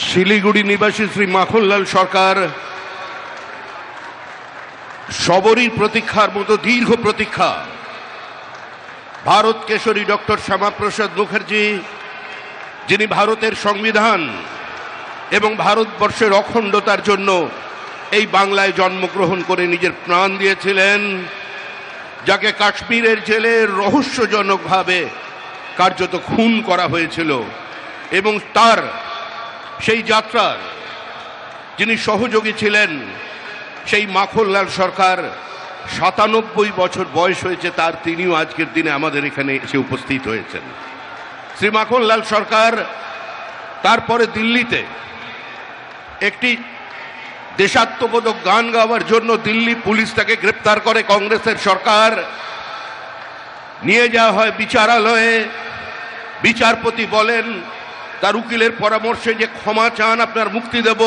শিলিগুড়ি নিবাসী শ্রী মাখনলাল সরকার সবরই প্রতীক্ষার মতো দীর্ঘ প্রতীক্ষা। ভারত কেশরী ডক্টর শ্যামাপ্রসাদ মুখার্জি, যিনি ভারতের সংবিধান এবং ভারতবর্ষের অখণ্ডতার জন্য এই বাংলায় জন্মগ্রহণ করে নিজের প্রাণ দিয়েছিলেন, যাকে কাশ্মীরের জেলে রহস্যজনকভাবে কার্যত খুন করা হয়েছিল, এবং তার সেই যাত্রার যিনি সহযোগী ছিলেন, সেই মাখনলাল সরকার ৯৭ বছর বয়স হয়েছে তার, তিনিও আজকের দিনে আমাদের এখানে এসে উপস্থিত হয়েছেন। শ্রী মাখনলাল সরকার তারপরে দিল্লিতে একটি দেশাত্মবোধক গান গাওয়ার জন্য দিল্লি পুলিশ তাকে গ্রেপ্তার করে। কংগ্রেসের সরকার নিয়ে যাওয়া হয় বিচারালয়ে। বিচারপতি বলেন তার উকিলের পরামর্শে যে ক্ষমা চান, আপনার মুক্তি দেব,